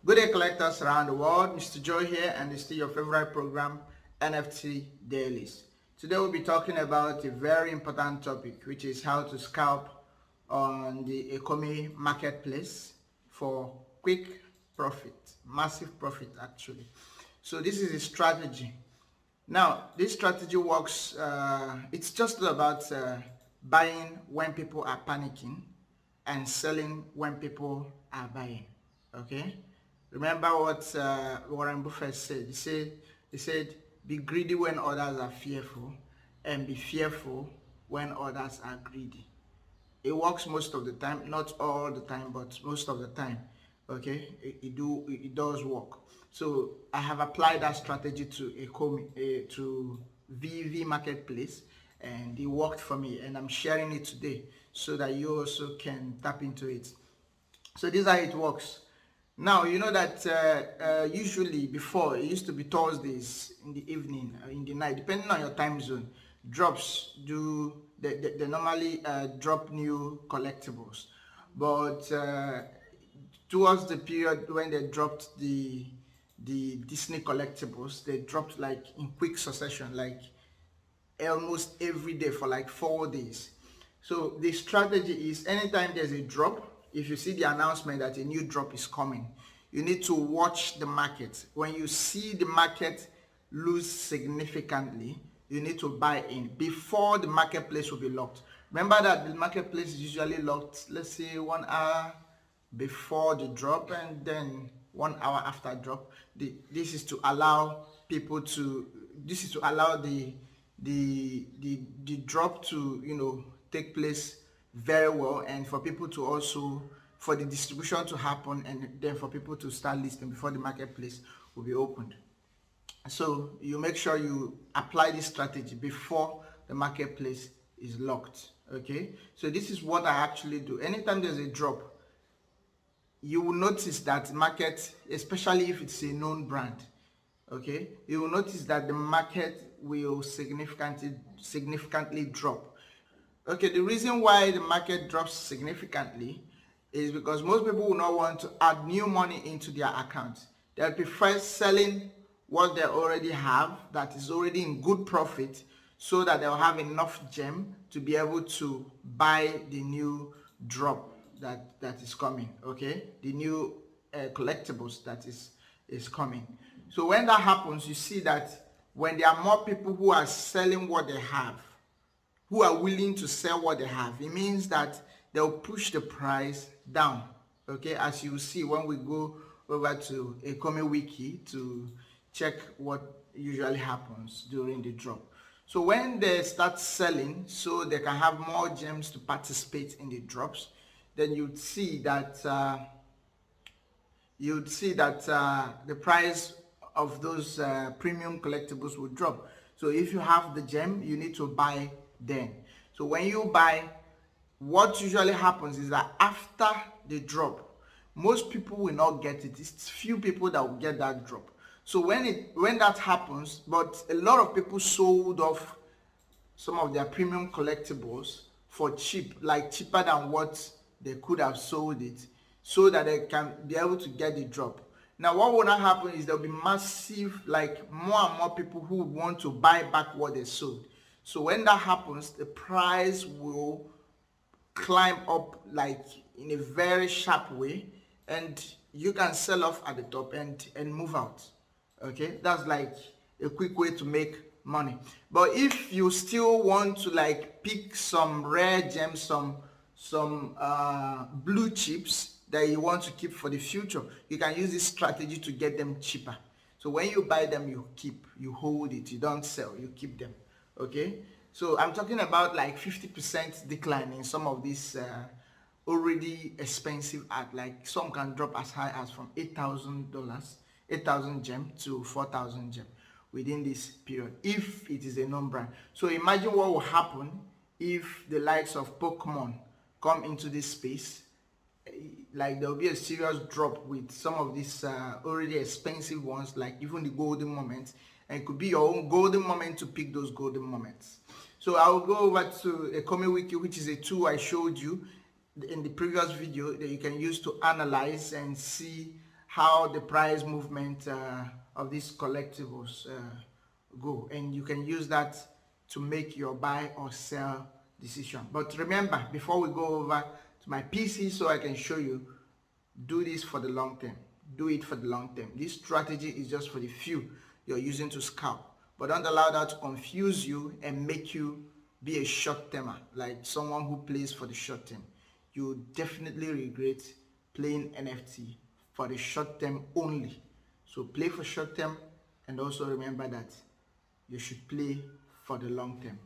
Good day, collectors around the world. Mr. Joe here, and this is your favorite program, NFT Dailies. Today we'll be talking about a very important topic, which is how to scalp on the ECOMI marketplace for quick profit, massive profit actually. So this is a strategy. Now, this strategy works, it's just about buying when people are panicking and selling when people are buying, okay? Remember what Warren Buffett said. He said, be greedy when others are fearful, and be fearful when others are greedy. It works most of the time, not all the time, but most of the time. Okay, it does work. So I have applied that strategy to to VEVE marketplace, and it worked for me, and I'm sharing it today so that you also can tap into it. So this is how it works. Now, you know that usually before, it used to be Thursdays in the evening, in the night, depending on your time zone, they normally drop new collectibles. But towards the period when they dropped the Disney collectibles, they dropped like in quick succession, like almost every day for like 4 days. So the strategy is anytime there's a drop, if you see the announcement that a new drop is coming, you need to watch the market. When you see the market lose significantly, you need to buy in before the marketplace will be locked. Remember that the marketplace is usually locked, let's say 1 hour before the drop and then 1 hour after drop. This is to allow the drop to take place very well, and for people to also, for the distribution to happen, and then for people to start listing before the marketplace will be opened. So you make sure you apply this strategy before the marketplace is locked. Okay, so this is what I actually do. Anytime there's a drop, you will notice that market, especially if it's a known brand, okay, you will notice that the market will significantly drop. Okay, the reason why the market drops significantly is because most people will not want to add new money into their account. They'll prefer selling what they already have that is already in good profit, so that they'll have enough gem to be able to buy the new drop that is coming, okay, the new collectibles that is coming. So when that happens, you see that when there are more people who are selling what they have, who are willing to sell what they have, it means that they'll push the price down, okay, as you see when we go over to ECOMI wiki to check what usually happens during the drop. So when they start selling, so they can have more gems to participate in the drops, then you'd see that the price of those premium collectibles will drop. So if you have the gem, you need to buy then. So when you buy, what usually happens is that after the drop, most people will not get it. It's few people that will get that drop. So when that happens, but a lot of people sold off some of their premium collectibles for cheap, like cheaper than what they could have sold it, so that they can be able to get the drop. Now what will not happen is there'll be massive, like more and more people who want to buy back what they sold. So when that happens, the price will climb up like in a very sharp way, and you can sell off at the top and move out. Okay, that's like a quick way to make money. But if you still want to like pick some rare gems, some blue chips that you want to keep for the future, you can use this strategy to get them cheaper. So when you buy them, you hold it, you don't sell, you keep them. Okay, so I'm talking about like 50% decline in some of these already expensive art. Like some can drop as high as from $8,000 gem to 4,000 gem within this period, if it is a known brand. So imagine what will happen if the likes of Pokemon come into this space. Like there will be a serious drop with some of these already expensive ones, like even the golden moments, and it could be your own golden moment to pick those golden moments. So I will go over to ECOMI wiki, which is a tool I showed you in the previous video that you can use to analyze and see how the price movement of these collectibles go, and you can use that to make your buy or sell decision. But remember, before we go over to my PC so I can show you, do this for the long term. Do it for the long term. This strategy is just for the few you're using to scalp, but don't allow that to confuse you and make you be a short termer, like someone who plays for the short term. You definitely regret playing NFT for the short term only. So play for short term, and also remember that you should play for the long term.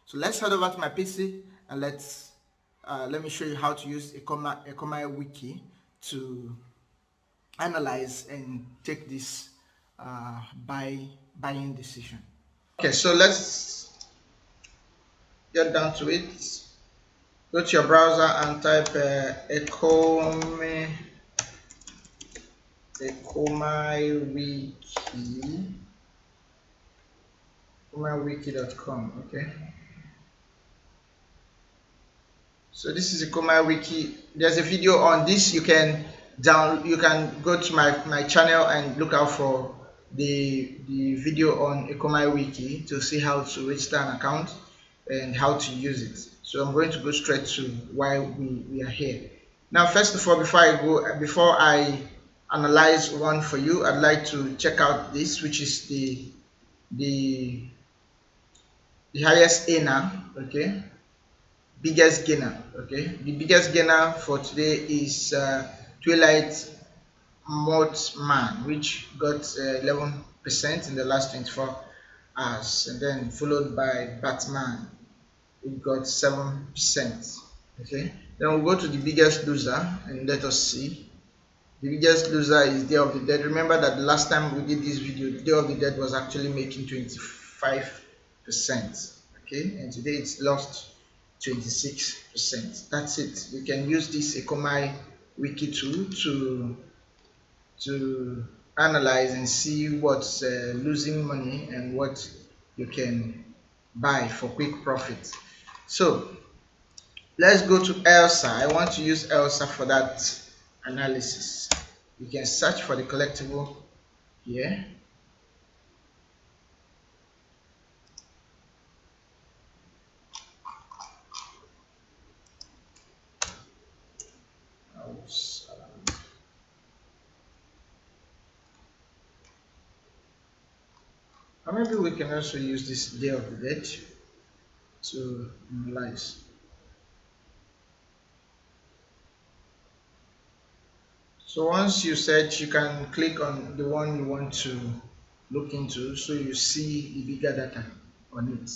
So let's head over to my PC and let me show you how to use ECOMI wiki to analyze and take this buying decision. Okay, so let's get down to it. Go to your browser and type ECOMI wiki, ECOMIwiki.com. Okay, so this is ECOMI wiki. There's a video on this. You can go to my channel and look out for the video on ECOMI wiki to see how to register an account and how to use it. So I'm going to go straight to why we are here. Now, first of all, before I analyze one for you, I'd like to check out this, which is the highest earner, okay, biggest gainer. Okay, the biggest gainer for today is Twilight Mothman, which got 11% in the last 24 hours, and then followed by Batman, it got 7%. Okay, then we'll go to the biggest loser and let us see. The biggest loser is Day of the Dead. Remember that the last time we did this video, Day of the Dead was actually making 25%. Okay, and today it's lost 26%. That's it. You can use this ECOMI wiki tool to analyze and see what's losing money and what you can buy for quick profit. So let's go to Elsa. I want to use Elsa for that analysis. You can search for the collectible here. Or maybe we can also use this Day of the Dead to analyze. So once you search, you can click on the one you want to look into, so you see the bigger data on it.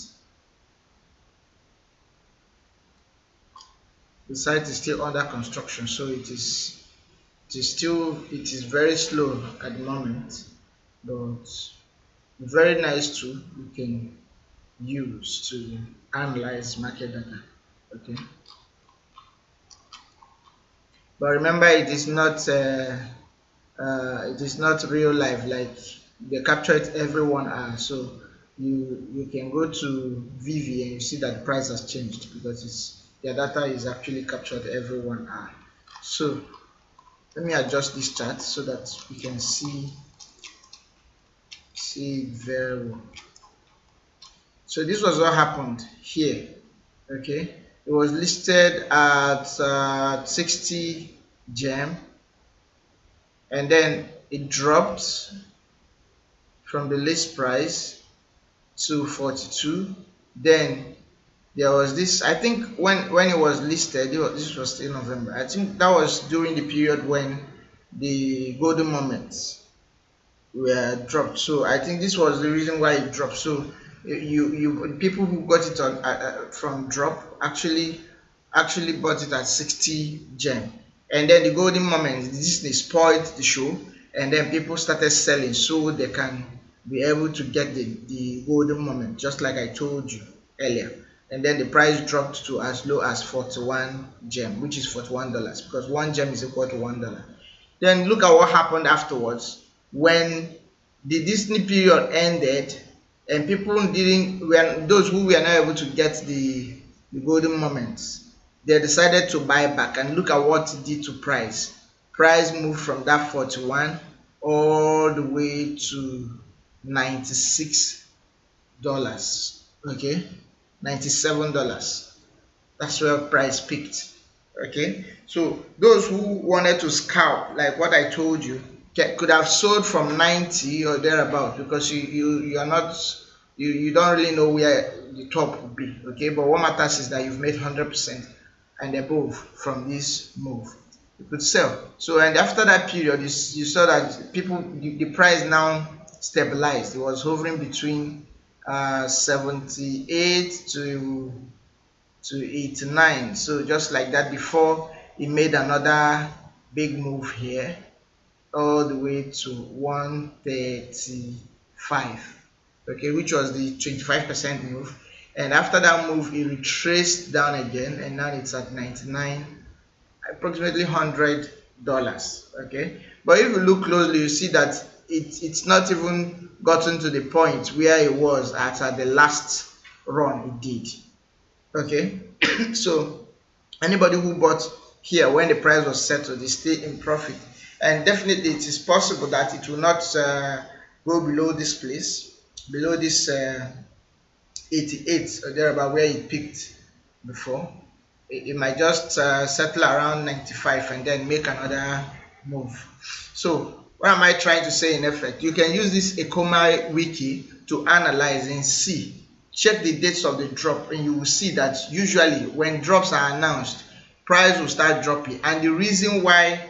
The site is still under construction, so it is very slow at the moment, but very nice tool you can use to analyze market data. Okay, but remember, it is not real life, like they capture it every 1 hour. So you can go to VEVE and you see that the price has changed because their data is actually captured every 1 hour. So let me adjust this chart so that we can see it very well. So this was what happened here. Okay, it was listed at 60 gem, and then it dropped from the list price to 42. Then there was this, I think when it was listed, this was still November. I think that was during the period when the golden moments were dropped. So I think this was the reason why it dropped. So people who got it on from drop actually bought it at 60 gem, and then the golden moment, Disney spoiled the show, and then people started selling so they can be able to get the golden moment, just like I told you earlier. And then the price dropped to as low as 41 gem, which is $41, because 1 gem is equal to $1. Then look at what happened afterwards when the Disney period ended, and people those who were not able to get the golden moments, they decided to buy back, and look at what it did to price. price moved from that 41 all the way to $96. Okay, $97. That's where price peaked. Okay, so those who wanted to scalp, like what I told you, could have sold from 90 or thereabout, because you are not, you don't really know where the top will be. Okay, but what matters is that you've made 100% and above from this move. You could sell. So, and after that period, you saw that the price now stabilized. It was hovering between 78 to 89. So just like that, before it made another big move here all the way to 135, okay, which was the 25% move. And after that move, it retraced down again, and now it's at 99, approximately $100. Okay, but if you look closely, you see that it's not even gotten to the point where it was at the last run it did. Okay, so anybody who bought here when the price was settled, they stay in profit. And definitely it is possible that it will not go below this place, below this 88 or thereabout where it peaked before. It might just settle around 95 and then make another move. So what am I trying to say in effect? You can use this ECOMI wiki to analyze and see. Check the dates of the drop, and you will see that usually when drops are announced, price will start dropping. And the reason why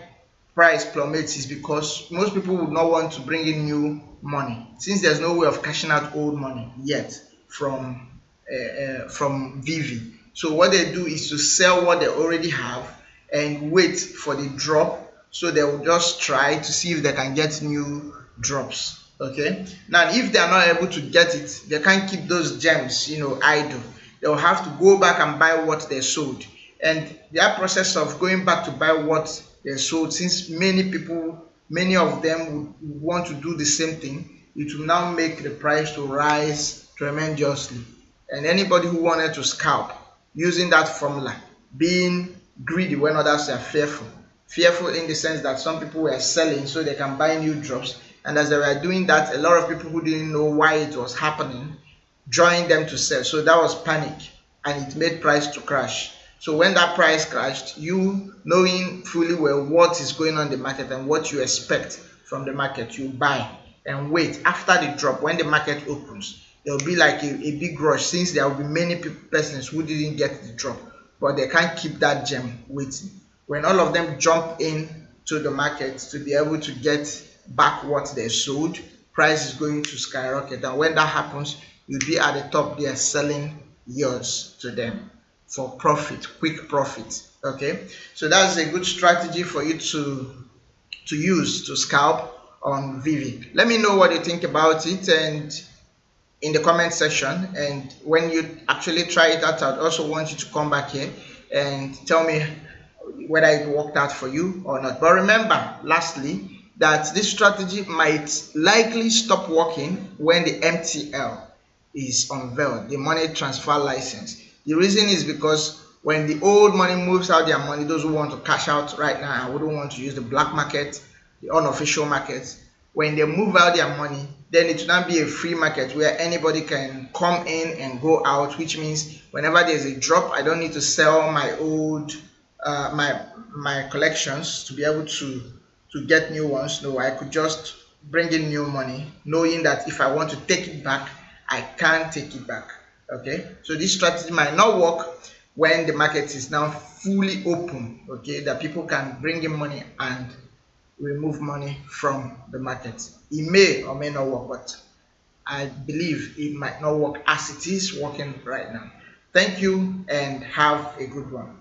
price plummets is because most people would not want to bring in new money, since there's no way of cashing out old money yet from VEVE. So what they do is to sell what they already have and wait for the drop. So they will just try to see if they can get new drops. Okay, now if they are not able to get it, they can't keep those gems, idle. They will have to go back and buy what they sold. And that process of going back to buy what they sold, since many of them would want to do the same thing, it will now make the price to rise tremendously. And anybody who wanted to scalp using that formula, being greedy when others are fearful in the sense that some people were selling so they can buy new drops, and as they were doing that, a lot of people who didn't know why it was happening joined them to sell. So that was panic, and it made price to crash. So when that price crashed, you knowing fully well what is going on in the market and what you expect from the market, you buy and wait. After the drop, when the market opens, there will be like a big rush, since there will be many persons who didn't get the drop, but they can't keep that gem waiting. When all of them jump in to the market to be able to get back what they sold, price is going to skyrocket. And when that happens, you'll be at the top there selling yours to them for profit, quick profit. Okay, so that's a good strategy for you to use to scalp on VEVE. Let me know what you think about it, and in the comment section. And when you actually try it out, I'd also want you to come back here and tell me whether it worked out for you or not. But remember, lastly, that this strategy might likely stop working when the MTL is unveiled, the money transfer license. The reason is because when the old money moves out their money, those who want to cash out right now and wouldn't want to use the black market, the unofficial market, when they move out their money, then it will not be a free market where anybody can come in and go out, which means whenever there's a drop, I don't need to sell my old my collections to be able to get new ones. No, I could just bring in new money, knowing that if I want to take it back, I can take it back. Okay, so this strategy might not work when the market is now fully open, okay, that people can bring in money and remove money from the market. It may or may not work, but I believe it might not work as it is working right now. Thank you and have a good one.